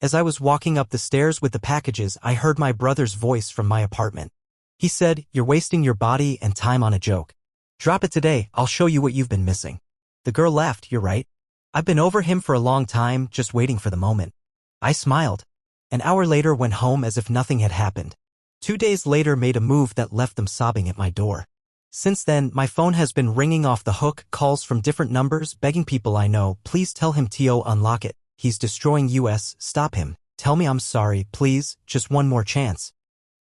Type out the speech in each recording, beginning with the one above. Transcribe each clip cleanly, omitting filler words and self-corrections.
As I was walking up the stairs with the packages, I heard my brother's voice from my apartment. He said, "You're wasting your body and time on a joke. Drop it today, I'll show you what you've been missing." The girl laughed. "You're right. I've been over him for a long time, just waiting for the moment." I smiled. An hour later went home as if nothing had happened. 2 days later made a move that left them sobbing at my door. Since then, my phone has been ringing off the hook, calls from different numbers begging people I know, "Please tell him to unlock it. He's destroying us, stop him. Tell me I'm sorry, please, just one more chance."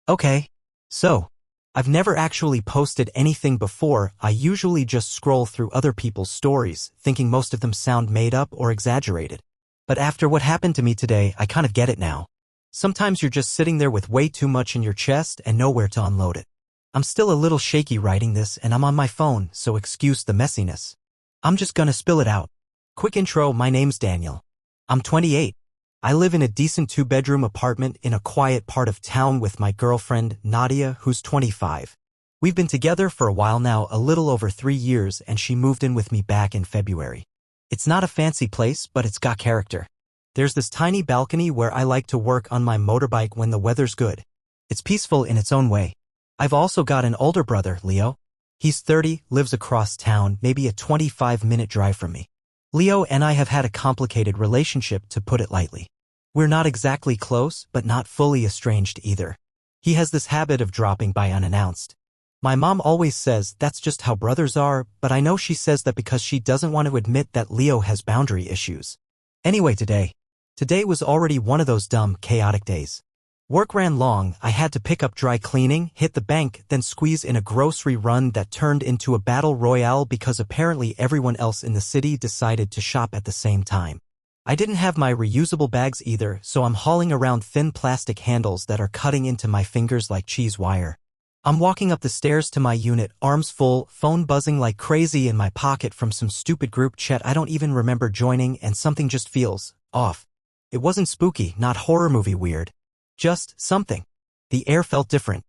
Okay. So, I've never actually posted anything before. I usually just scroll through other people's stories, thinking most of them sound made up or exaggerated. But after what happened to me today, I kind of get it now. Sometimes you're just sitting there with way too much in your chest and nowhere to unload it. I'm still a little shaky writing this and I'm on my phone, so excuse the messiness. I'm just gonna spill it out. Quick intro, my name's Daniel. I'm 28. I live in a decent 2-bedroom apartment in a quiet part of town with my girlfriend, Nadia, who's 25. We've been together for a while now, a little over 3 years, and she moved in with me back in February. It's not a fancy place, but it's got character. There's this tiny balcony where I like to work on my motorbike when the weather's good. It's peaceful in its own way. I've also got an older brother, Leo. He's 30, lives across town, maybe a 25-minute drive from me. Leo and I have had a complicated relationship, to put it lightly. We're not exactly close, but not fully estranged either. He has this habit of dropping by unannounced. My mom always says that's just how brothers are, but I know she says that because she doesn't want to admit that Leo has boundary issues. Anyway, today was already one of those dumb, chaotic days. Work ran long, I had to pick up dry cleaning, hit the bank, then squeeze in a grocery run that turned into a battle royale because apparently everyone else in the city decided to shop at the same time. I didn't have my reusable bags either, so I'm hauling around thin plastic handles that are cutting into my fingers like cheese wire. I'm walking up the stairs to my unit, arms full, phone buzzing like crazy in my pocket from some stupid group chat I don't even remember joining, and something just feels off. It wasn't spooky, not horror movie weird. Just something. The air felt different.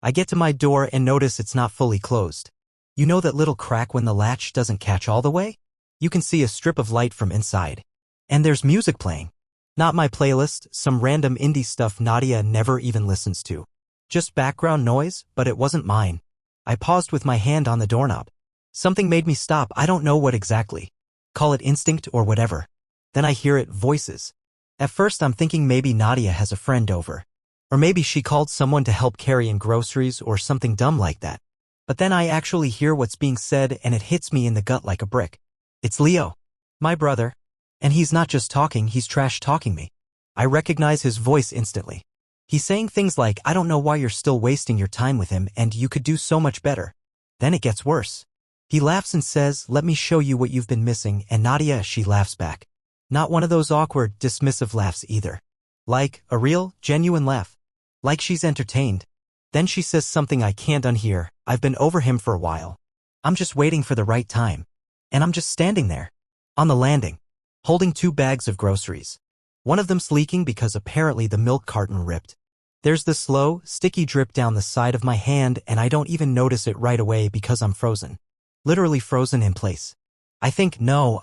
I get to my door and notice it's not fully closed. You know that little crack when the latch doesn't catch all the way? You can see a strip of light from inside. And there's music playing. Not my playlist, some random indie stuff Nadia never even listens to. Just background noise, but it wasn't mine. I paused with my hand on the doorknob. Something made me stop, I don't know what exactly. Call it instinct or whatever. Then I hear it, voices. At first I'm thinking maybe Nadia has a friend over. Or maybe she called someone to help carry in groceries or something dumb like that. But then I actually hear what's being said and it hits me in the gut like a brick. It's Leo. My brother. And he's not just talking, he's trash talking me. I recognize his voice instantly. He's saying things like, "I don't know why you're still wasting your time with him and you could do so much better." Then it gets worse. He laughs and says, "Let me show you what you've been missing," and Nadia, she laughs back. Not one of those awkward, dismissive laughs either. Like, a real, genuine laugh. Like she's entertained. Then she says something I can't unhear. "I've been over him for a while. I'm just waiting for the right time." And I'm just standing there. On the landing. Holding 2 bags of groceries. One of them's leaking because apparently the milk carton ripped. There's the slow, sticky drip down the side of my hand and I don't even notice it right away because I'm frozen. Literally frozen in place. I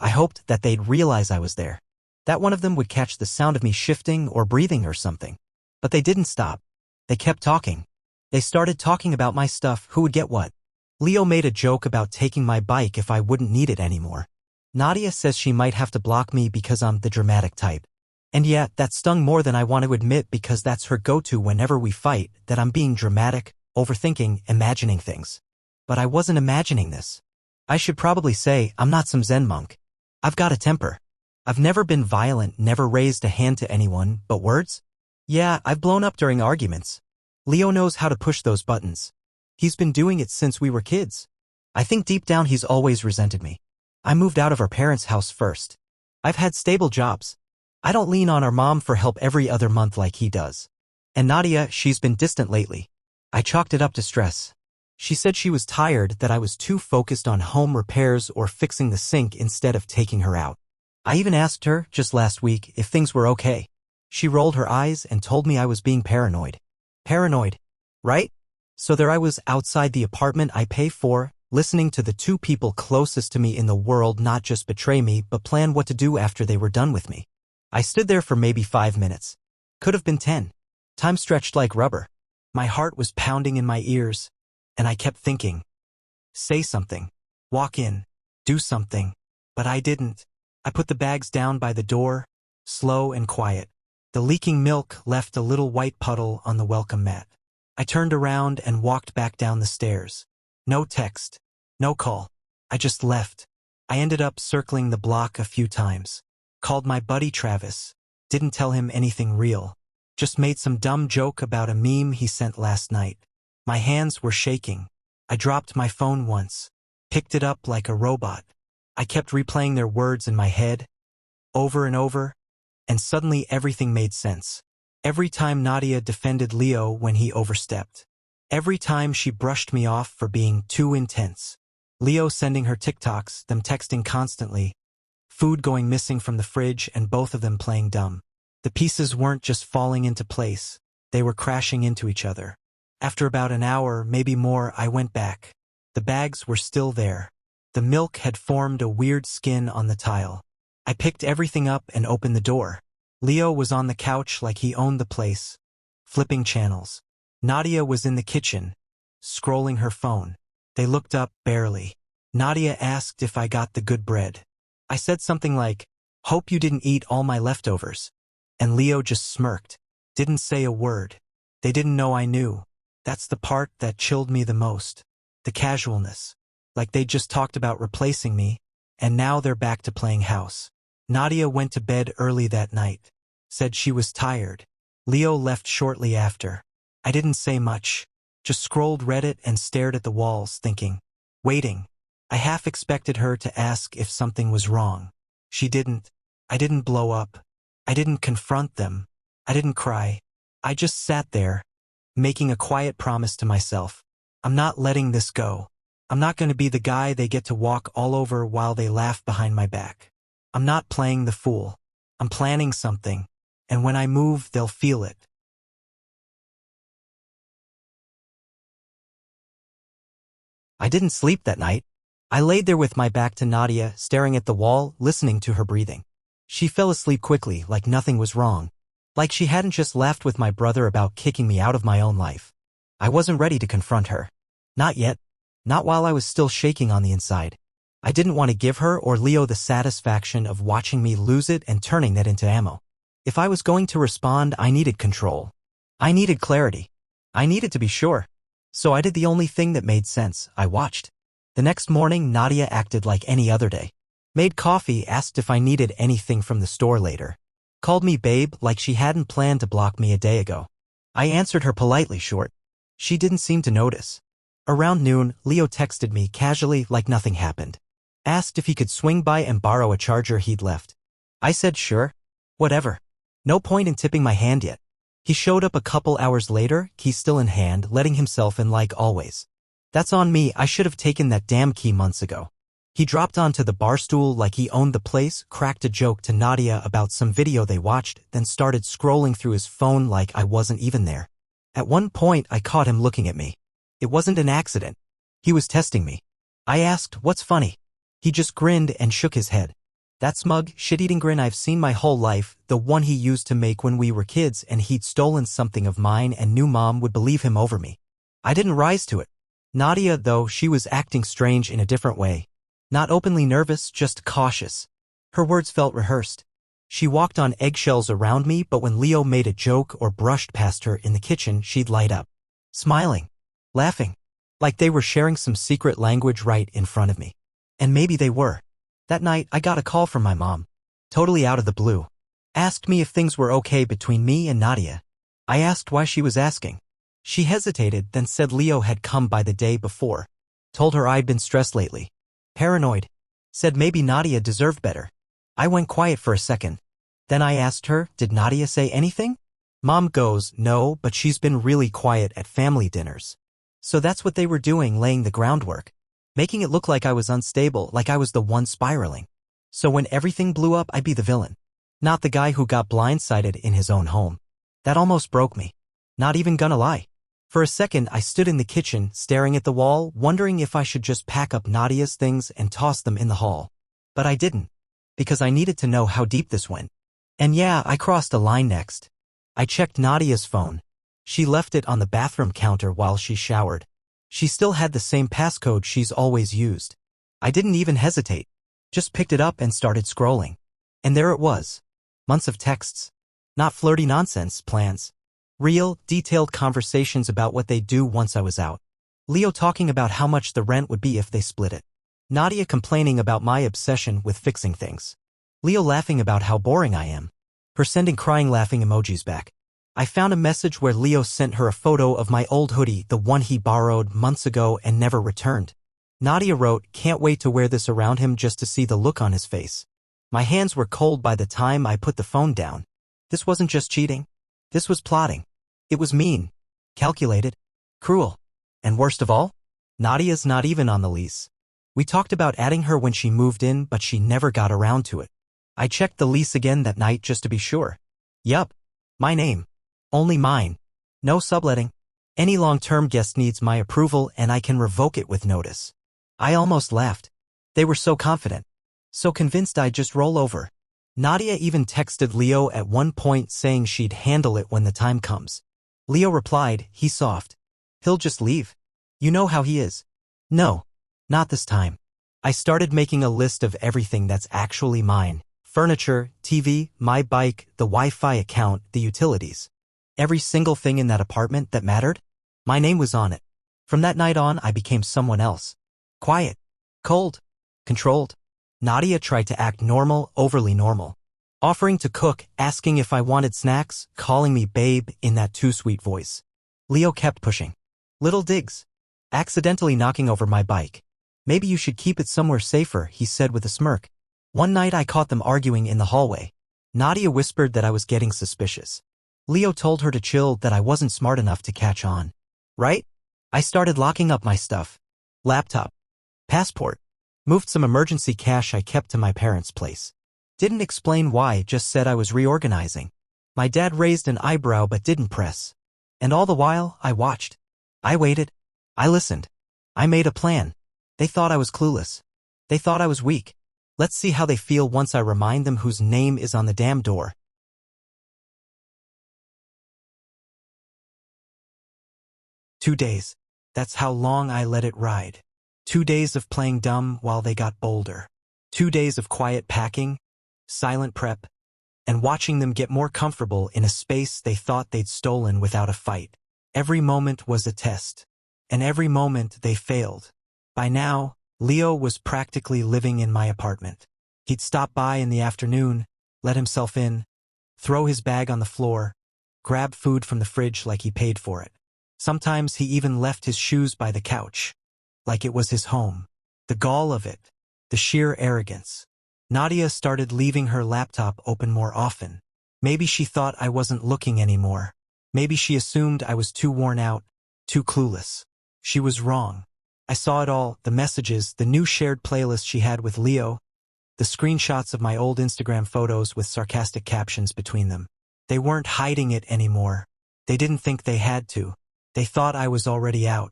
hoped that they'd realize I was there. That one of them would catch the sound of me shifting or breathing or something. But they didn't stop. They kept talking. They started talking about my stuff, who would get what. Leo made a joke about taking my bike if I wouldn't need it anymore. Nadia says she might have to block me because I'm the dramatic type. And yeah, that stung more than I want to admit because that's her go-to whenever we fight, that I'm being dramatic, overthinking, imagining things. But I wasn't imagining this. I should probably say I'm not some Zen monk. I've got a temper. I've never been violent, never raised a hand to anyone, but words? Yeah, I've blown up during arguments. Leo knows how to push those buttons. He's been doing it since we were kids. I think deep down he's always resented me. I moved out of our parents' house first. I've had stable jobs. I don't lean on our mom for help every other month like he does. And Nadia, she's been distant lately. I chalked it up to stress. She said she was tired, that I was too focused on home repairs or fixing the sink instead of taking her out. I even asked her, just last week, if things were okay. She rolled her eyes and told me I was being paranoid. Paranoid, right? So there I was outside the apartment I pay for, listening to the 2 people closest to me in the world not just betray me but plan what to do after they were done with me. I stood there for maybe 5 minutes. Could have been 10. Time stretched like rubber. My heart was pounding in my ears, and I kept thinking, say something, walk in, do something. But I didn't. I put the bags down by the door, slow and quiet. The leaking milk left a little white puddle on the welcome mat. I turned around and walked back down the stairs. No text, no call. I just left. I ended up circling the block a few times. Called my buddy Travis. Didn't tell him anything real. Just made some dumb joke about a meme he sent last night. My hands were shaking. I dropped my phone once. Picked it up like a robot. I kept replaying their words in my head, over and over, and suddenly everything made sense. Every time Nadia defended Leo when he overstepped. Every time she brushed me off for being too intense. Leo sending her TikToks, them texting constantly. Food going missing from the fridge and both of them playing dumb. The pieces weren't just falling into place, they were crashing into each other. After about an hour, maybe more, I went back. The bags were still there. The milk had formed a weird skin on the tile. I picked everything up and opened the door. Leo was on the couch like he owned the place, flipping channels. Nadia was in the kitchen, scrolling her phone. They looked up barely. Nadia asked if I got the good bread. I said something like, hope you didn't eat all my leftovers. And Leo just smirked. Didn't say a word. They didn't know I knew. That's the part that chilled me the most. The casualness. Like they just talked about replacing me, and now they're back to playing house. Nadia went to bed early that night. Said she was tired. Leo left shortly after. I didn't say much. Just scrolled Reddit and stared at the walls, thinking. Waiting. I half expected her to ask if something was wrong. She didn't. I didn't blow up. I didn't confront them. I didn't cry. I just sat there, making a quiet promise to myself. I'm not letting this go. I'm not going to be the guy they get to walk all over while they laugh behind my back. I'm not playing the fool. I'm planning something, and when I move, they'll feel it. I didn't sleep that night. I laid there with my back to Nadia, staring at the wall, listening to her breathing. She fell asleep quickly, like nothing was wrong. Like she hadn't just laughed with my brother about kicking me out of my own life. I wasn't ready to confront her. Not yet. Not while I was still shaking on the inside. I didn't want to give her or Leo the satisfaction of watching me lose it and turning that into ammo. If I was going to respond, I needed control. I needed clarity. I needed to be sure. So I did the only thing that made sense. I watched. The next morning, Nadia acted like any other day. Made coffee, asked if I needed anything from the store later. Called me babe like she hadn't planned to block me a day ago. I answered her politely short. She didn't seem to notice. Around noon, Leo texted me casually like nothing happened. Asked if he could swing by and borrow a charger he'd left. I said sure. Whatever. No point in tipping my hand yet. He showed up a couple hours later, key still in hand, letting himself in like always. That's on me, I should have taken that damn key months ago. He dropped onto the bar stool like he owned the place, cracked a joke to Nadia about some video they watched, then started scrolling through his phone like I wasn't even there. At one point, I caught him looking at me. It wasn't an accident. He was testing me. I asked, what's funny? He just grinned and shook his head. That smug, shit-eating grin I've seen my whole life, the one he used to make when we were kids and he'd stolen something of mine and knew Mom would believe him over me. I didn't rise to it. Nadia, though, she was acting strange in a different way. Not openly nervous, just cautious. Her words felt rehearsed. She walked on eggshells around me, but when Leo made a joke or brushed past her in the kitchen, she'd light up. Smiling. Laughing. Like they were sharing some secret language right in front of me. And maybe they were. That night, I got a call from my mom. Totally out of the blue. Asked me if things were okay between me and Nadia. I asked why she was asking. She hesitated, then said Leo had come by the day before. Told her I'd been stressed lately. Paranoid. Said maybe Nadia deserved better. I went quiet for a second. Then I asked her, did Nadia say anything? Mom goes, no, but she's been really quiet at family dinners. So that's what they were doing, laying the groundwork. Making it look like I was unstable, like I was the one spiraling. So when everything blew up, I'd be the villain. Not the guy who got blindsided in his own home. That almost broke me. Not even gonna lie. For a second, I stood in the kitchen, staring at the wall, wondering if I should just pack up Nadia's things and toss them in the hall. But I didn't. Because I needed to know how deep this went. And yeah, I crossed a line next. I checked Nadia's phone. She left it on the bathroom counter while she showered. She still had the same passcode she's always used. I didn't even hesitate. Just picked it up and started scrolling. And there it was. Months of texts. Not flirty nonsense plans. Real, detailed conversations about what they'd do once I was out. Leo talking about how much the rent would be if they split it. Nadia complaining about my obsession with fixing things. Leo laughing about how boring I am. Her sending crying laughing emojis back. I found a message where Leo sent her a photo of my old hoodie, the one he borrowed months ago and never returned. Nadia wrote, "Can't wait to wear this around him just to see the look on his face." My hands were cold by the time I put the phone down. This wasn't just cheating. This was plotting. It was mean, calculated, cruel. And worst of all, Nadia's not even on the lease. We talked about adding her when she moved in, but she never got around to it. I checked the lease again that night just to be sure. Yup. My name. Only mine. No subletting. Any long-term guest needs my approval and I can revoke it with notice. I almost laughed. They were so confident. So convinced I'd just roll over. Nadia even texted Leo at one point saying she'd handle it when the time comes. Leo replied, "He's soft. He'll just leave. You know how he is." No, not this time. I started making a list of everything that's actually mine. Furniture, TV, my bike, the Wi-Fi account, the utilities. Every single thing in that apartment that mattered, my name was on it. From that night on, I became someone else. Quiet. Cold. Controlled. Nadia tried to act normal, overly normal. Offering to cook, asking if I wanted snacks, calling me babe in that too sweet voice. Leo kept pushing. Little digs. Accidentally knocking over my bike. "Maybe you should keep it somewhere safer," he said with a smirk. One night I caught them arguing in the hallway. Nadia whispered that I was getting suspicious. Leo told her to chill, that I wasn't smart enough to catch on. Right? I started locking up my stuff. Laptop. Passport. Moved some emergency cash I kept to my parents' place. Didn't explain why, just said I was reorganizing. My dad raised an eyebrow but didn't press. And all the while, I watched. I waited. I listened. I made a plan. They thought I was clueless. They thought I was weak. Let's see how they feel once I remind them whose name is on the damn door. 2 days. That's how long I let it ride. 2 days of playing dumb while they got bolder. 2 days of quiet packing, silent prep, and watching them get more comfortable in a space they thought they'd stolen without a fight. Every moment was a test, and every moment they failed. By now, Leo was practically living in my apartment. He'd stop by in the afternoon, let himself in, throw his bag on the floor, grab food from the fridge like he paid for it. Sometimes he even left his shoes by the couch, like it was his home. The gall of it, the sheer arrogance. Nadia started leaving her laptop open more often. Maybe she thought I wasn't looking anymore. Maybe she assumed I was too worn out, too clueless. She was wrong. I saw it all, the messages, the new shared playlist she had with Leo, the screenshots of my old Instagram photos with sarcastic captions between them. They weren't hiding it anymore. They didn't think they had to. They thought I was already out.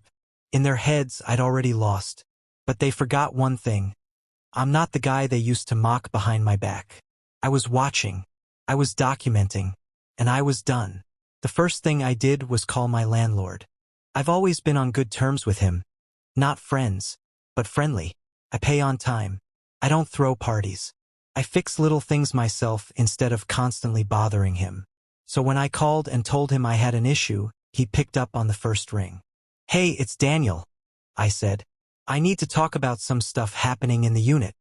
In their heads, I'd already lost. But they forgot one thing. I'm not the guy they used to mock behind my back. I was watching. I was documenting. And I was done. The first thing I did was call my landlord. I've always been on good terms with him. Not friends, but friendly. I pay on time. I don't throw parties. I fix little things myself instead of constantly bothering him. So when I called and told him I had an issue, he picked up on the first ring. "Hey, it's Daniel," I said. "I need to talk about some stuff happening in the unit."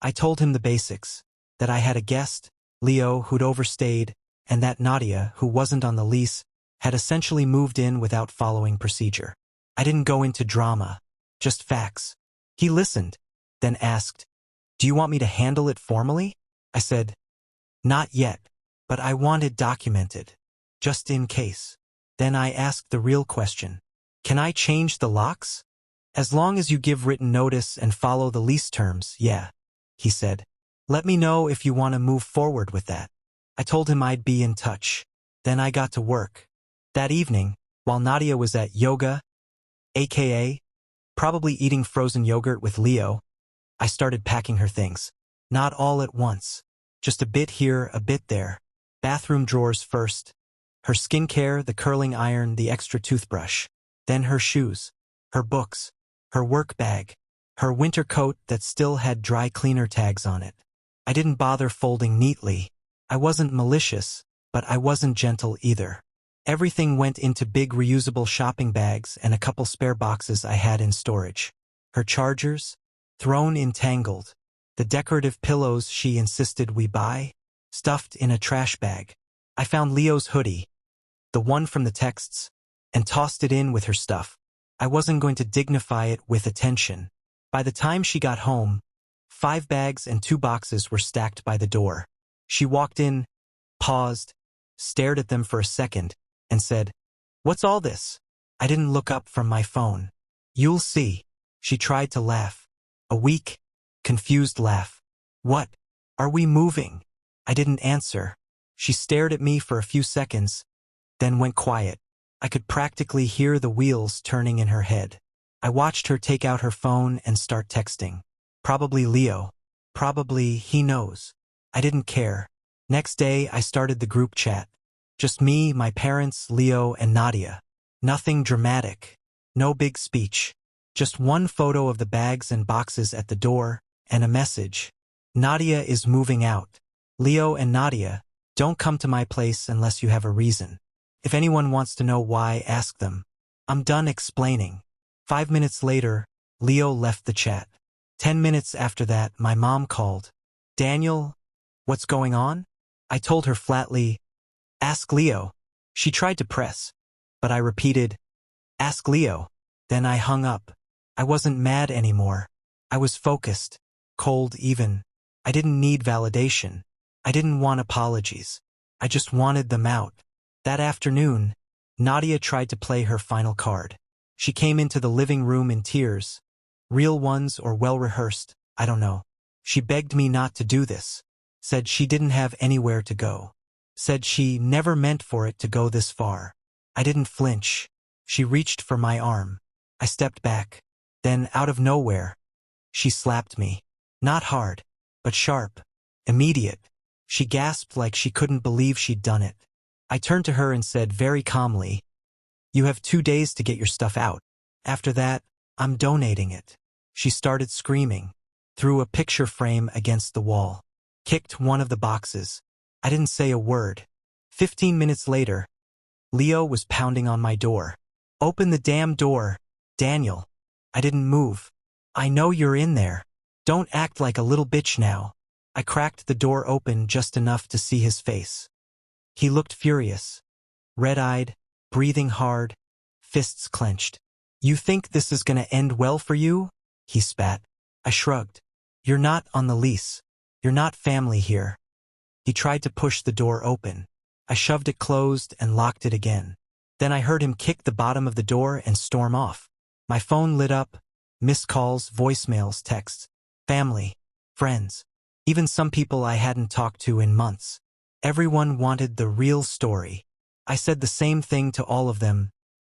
I told him the basics, that I had a guest, Leo, who'd overstayed, and that Nadia, who wasn't on the lease, had essentially moved in without following procedure. I didn't go into drama, just facts. He listened, then asked, "Do you want me to handle it formally?" I said, "Not yet, but I want it documented, just in case." Then I asked the real question. "Can I change the locks?" "As long as you give written notice and follow the lease terms, yeah," he said. "Let me know if you want to move forward with that." I told him I'd be in touch. Then I got to work. That evening, while Nadia was at yoga, aka probably eating frozen yogurt with Leo, I started packing her things. Not all at once. Just a bit here, a bit there. Bathroom drawers first. Her skincare, the curling iron, the extra toothbrush. Then her shoes. Her books. Her work bag. Her winter coat that still had dry cleaner tags on it. I didn't bother folding neatly. I wasn't malicious, but I wasn't gentle either. Everything went into big reusable shopping bags and a couple spare boxes I had in storage. Her chargers? Thrown in tangled. The decorative pillows she insisted we buy? Stuffed in a trash bag. I found Leo's hoodie, the one from the texts, and tossed it in with her stuff. I wasn't going to dignify it with attention. By the time she got home, 5 bags and 2 boxes were stacked by the door. She walked in, paused, stared at them for a second, and said, "What's all this?" I didn't look up from my phone. "You'll see." She tried to laugh. A weak, confused laugh. "What? Are we moving?" I didn't answer. She stared at me for a few seconds, then went quiet. I could practically hear the wheels turning in her head. I watched her take out her phone and start texting. Probably Leo. Probably he knows. I didn't care. Next day, I started the group chat. Just me, my parents, Leo, and Nadia. Nothing dramatic. No big speech. Just one photo of the bags and boxes at the door, and a message. "Nadia is moving out. Leo and Nadia, don't come to my place unless you have a reason. If anyone wants to know why, ask them." I'm done explaining. 5 minutes later, Leo left the chat. 10 minutes after that, my mom called. "Daniel, what's going on?" I told her flatly, "Ask Leo." She tried to press, but I repeated, "Ask Leo." Then I hung up. I wasn't mad anymore. I was focused, cold even. I didn't need validation. I didn't want apologies. I just wanted them out. That afternoon, Nadia tried to play her final card. She came into the living room in tears. Real ones or well-rehearsed, I don't know. She begged me not to do this. Said she didn't have anywhere to go. Said she never meant for it to go this far. I didn't flinch. She reached for my arm. I stepped back. Then, out of nowhere, she slapped me. Not hard, but sharp. Immediate. She gasped like she couldn't believe she'd done it. I turned to her and said very calmly, "You have 2 days to get your stuff out. After that, I'm donating it." She started screaming, threw a picture frame against the wall, kicked one of the boxes. I didn't say a word. 15 minutes later, Leo was pounding on my door. "Open the damn door, Daniel." I didn't move. "I know you're in there. Don't act like a little bitch now." I cracked the door open just enough to see his face. He looked furious, red-eyed, breathing hard, fists clenched. "You think this is gonna end well for you?" he spat. I shrugged. "You're not on the lease. You're not family here." He tried to push the door open. I shoved it closed and locked it again. Then I heard him kick the bottom of the door and storm off. My phone lit up, missed calls, voicemails, texts, family, friends, even some people I hadn't talked to in months. Everyone wanted the real story. I said the same thing to all of them.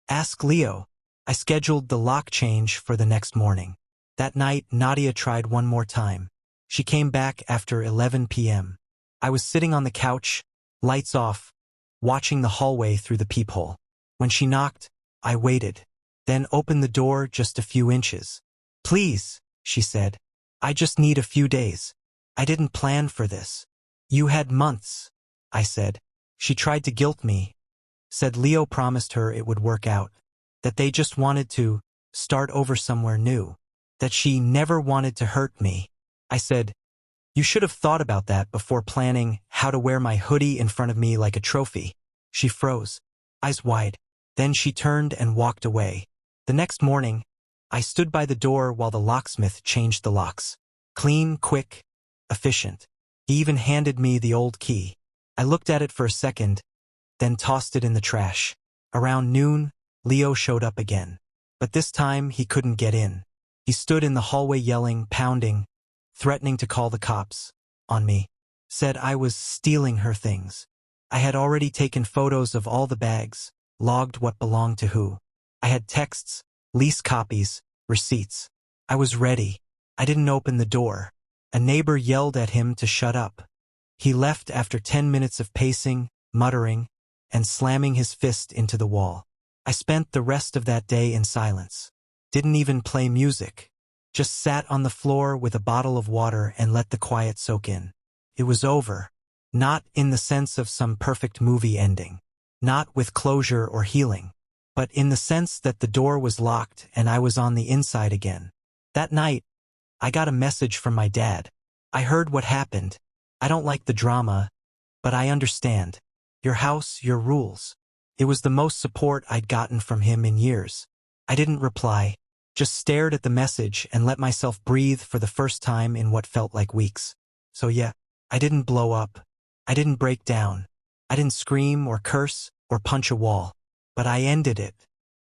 "Ask Leo." I scheduled the lock change for the next morning. That night, Nadia tried one more time. She came back after 11 p.m. I was sitting on the couch, lights off, watching the hallway through the peephole. When she knocked, I waited, then opened the door just a few inches. "Please," she said. "I just need a few days. I didn't plan for this." "You had months," I said. She tried to guilt me. Said Leo promised her it would work out. That they just wanted to start over somewhere new. That she never wanted to hurt me. I said, "You should have thought about that before planning how to wear my hoodie in front of me like a trophy." She froze, eyes wide. Then she turned and walked away. The next morning, I stood by the door while the locksmith changed the locks. Clean, quick, efficient. He even handed me the old key. I looked at it for a second, then tossed it in the trash. Around noon, Leo showed up again. But this time, he couldn't get in. He stood in the hallway yelling, pounding, threatening to call the cops on me. Said I was stealing her things. I had already taken photos of all the bags, logged what belonged to who. I had texts, lease copies, receipts. I was ready. I didn't open the door. A neighbor yelled at him to shut up. He left after 10 minutes of pacing, muttering, and slamming his fist into the wall. I spent the rest of that day in silence. Didn't even play music. Just sat on the floor with a bottle of water and let the quiet soak in. It was over. Not in the sense of some perfect movie ending. Not with closure or healing. But in the sense that the door was locked and I was on the inside again. That night, I got a message from my dad. I heard what happened. I don't like the drama, but I understand. Your house, your rules. It was the most support I'd gotten from him in years. I didn't reply, just stared at the message and let myself breathe for the first time in what felt like weeks. So yeah, I didn't blow up. I didn't break down. I didn't scream or curse or punch a wall. But I ended it.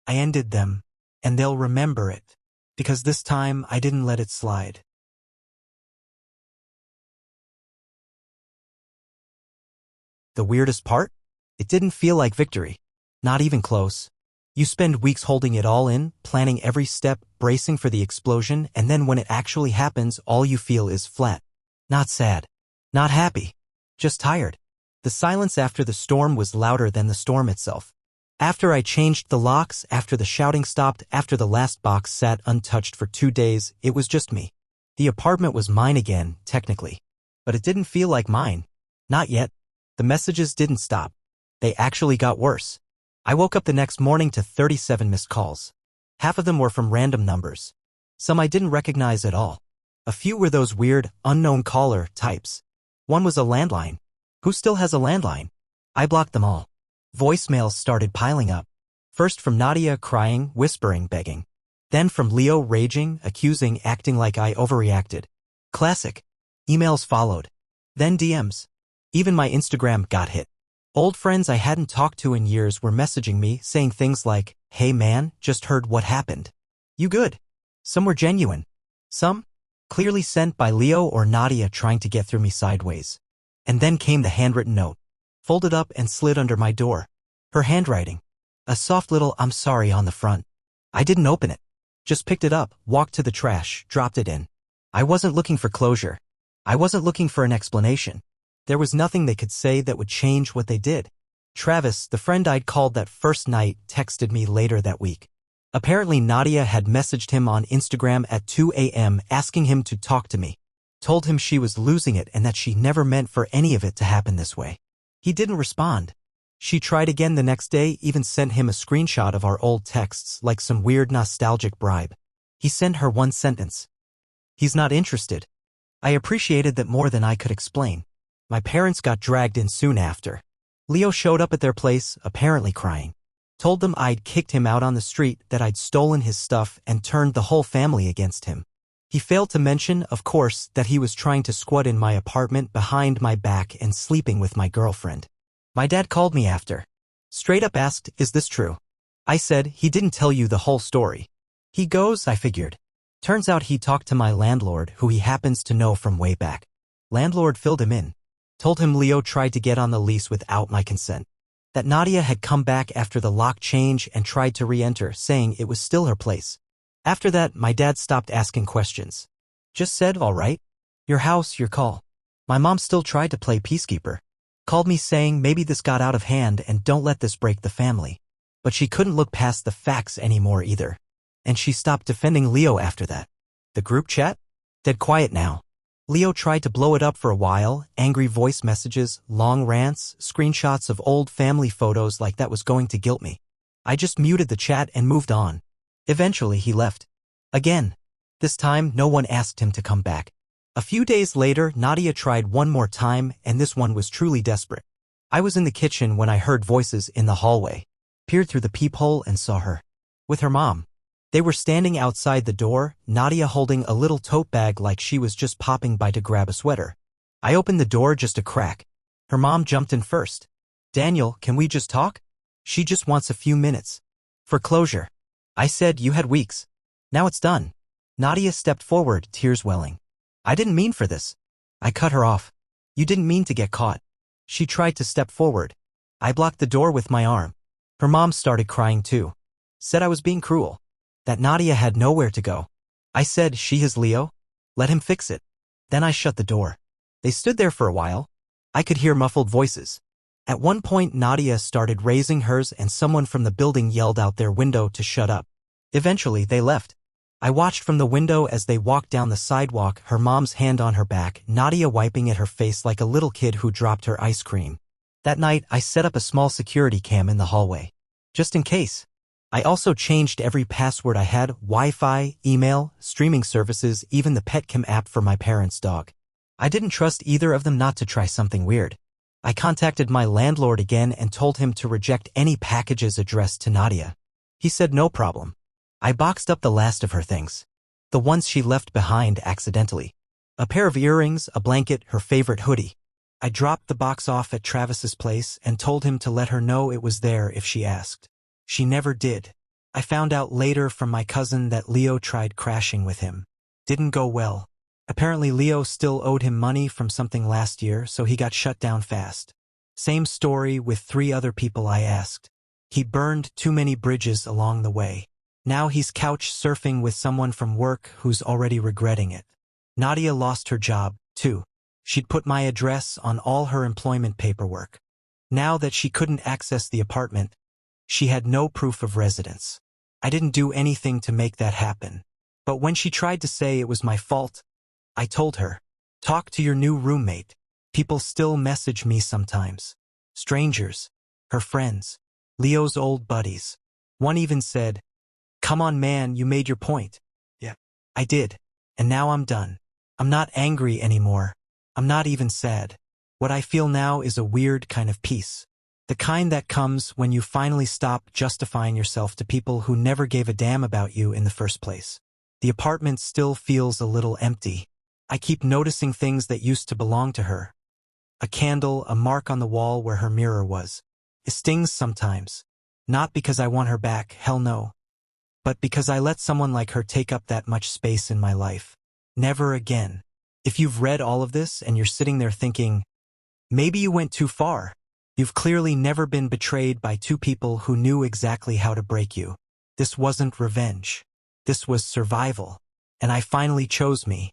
I ended them, and they'll remember it. Because this time I didn't let it slide. The weirdest part? It didn't feel like victory. Not even close. You spend weeks holding it all in, planning every step, bracing for the explosion, and then when it actually happens, all you feel is flat. Not sad. Not happy. Just tired. The silence after the storm was louder than the storm itself. After I changed the locks, after the shouting stopped, after the last box sat untouched for 2 days, it was just me. The apartment was mine again, technically. But it didn't feel like mine. Not yet. The messages didn't stop. They actually got worse. I woke up the next morning to 37 missed calls. Half of them were from random numbers. Some I didn't recognize at all. A few were those weird, unknown caller types. One was a landline. Who still has a landline? I blocked them all. Voicemails started piling up. First from Nadia crying, whispering, begging. Then from Leo raging, accusing, acting like I overreacted. Classic. Emails followed. Then DMs. Even my Instagram got hit. Old friends I hadn't talked to in years were messaging me, saying things like, "Hey man, just heard what happened. You good?" Some were genuine. Some, clearly sent by Leo or Nadia trying to get through me sideways. And then came the handwritten note. Folded up and slid under my door. Her handwriting. A soft little "I'm sorry" on the front. I didn't open it. Just picked it up, walked to the trash, dropped it in. I wasn't looking for closure. I wasn't looking for an explanation. There was nothing they could say that would change what they did. Travis, the friend I'd called that first night, texted me later that week. Apparently Nadia had messaged him on Instagram at 2 a.m. asking him to talk to me. Told him she was losing it and that she never meant for any of it to happen this way. He didn't respond. She tried again the next day, even sent him a screenshot of our old texts like some weird nostalgic bribe. He sent her one sentence. He's not interested. I appreciated that more than I could explain. My parents got dragged in soon after. Leo showed up at their place, apparently crying. Told them I'd kicked him out on the street, that I'd stolen his stuff and turned the whole family against him. He failed to mention, of course, that he was trying to squat in my apartment behind my back and sleeping with my girlfriend. My dad called me after. Straight up asked, "Is this true?" I said, "He didn't tell you the whole story." He goes, I figured. Turns out he talked to my landlord, who he happens to know from way back. Landlord filled him in. Told him Leo tried to get on the lease without my consent. That Nadia had come back after the lock change and tried to re-enter, saying it was still her place. After that, my dad stopped asking questions. Just said, "All right. Your house, your call." My mom still tried to play peacekeeper. Called me saying maybe this got out of hand and don't let this break the family. But she couldn't look past the facts anymore either. And she stopped defending Leo after that. The group chat? Dead quiet now. Leo tried to blow it up for a while, angry voice messages, long rants, screenshots of old family photos like that was going to guilt me. I just muted the chat and moved on. Eventually he left. Again. This time no one asked him to come back. A few days later, Nadia tried one more time, and this one was truly desperate. I was in the kitchen when I heard voices in the hallway. Peered through the peephole and saw her. With her mom. They were standing outside the door, Nadia holding a little tote bag like she was just popping by to grab a sweater. I opened the door just a crack. Her mom jumped in first. "Daniel, can we just talk? She just wants a few minutes. For closure." I said, "You had weeks. Now it's done." Nadia stepped forward, tears welling. "I didn't mean for this." I cut her off. "You didn't mean to get caught." She tried to step forward. I blocked the door with my arm. Her mom started crying too. Said I was being cruel. That Nadia had nowhere to go. I said, "She has Leo. Let him fix it." Then I shut the door. They stood there for a while. I could hear muffled voices. At one point, Nadia started raising hers and someone from the building yelled out their window to shut up. Eventually, they left. I watched from the window as they walked down the sidewalk, her mom's hand on her back, Nadia wiping at her face like a little kid who dropped her ice cream. That night, I set up a small security cam in the hallway. Just in case. I also changed every password I had, Wi-Fi, email, streaming services, even the Petcam app for my parents' dog. I didn't trust either of them not to try something weird. I contacted my landlord again and told him to reject any packages addressed to Nadia. He said no problem. I boxed up the last of her things. The ones she left behind accidentally. A pair of earrings, a blanket, her favorite hoodie. I dropped the box off at Travis's place and told him to let her know it was there if she asked. She never did. I found out later from my cousin that Leo tried crashing with him. Didn't go well. Apparently Leo still owed him money from something last year, so he got shut down fast. Same story with 3 other people I asked. He burned too many bridges along the way. Now he's couch surfing with someone from work who's already regretting it. Nadia lost her job, too. She'd put my address on all her employment paperwork. Now that she couldn't access the apartment, she had no proof of residence. I didn't do anything to make that happen. But when she tried to say it was my fault, I told her, talk to your new roommate. People still message me sometimes. Strangers, her friends, Leo's old buddies. One even said, come on man, you made your point. Yeah, I did. And now I'm done. I'm not angry anymore. I'm not even sad. What I feel now is a weird kind of peace. The kind that comes when you finally stop justifying yourself to people who never gave a damn about you in the first place. The apartment still feels a little empty. I keep noticing things that used to belong to her. A candle, a mark on the wall where her mirror was. It stings sometimes. Not because I want her back, hell no. But because I let someone like her take up that much space in my life. Never again. If you've read all of this and you're sitting there thinking, maybe you went too far, you've clearly never been betrayed by 2 people who knew exactly how to break you. This wasn't revenge. This was survival. And I finally chose me.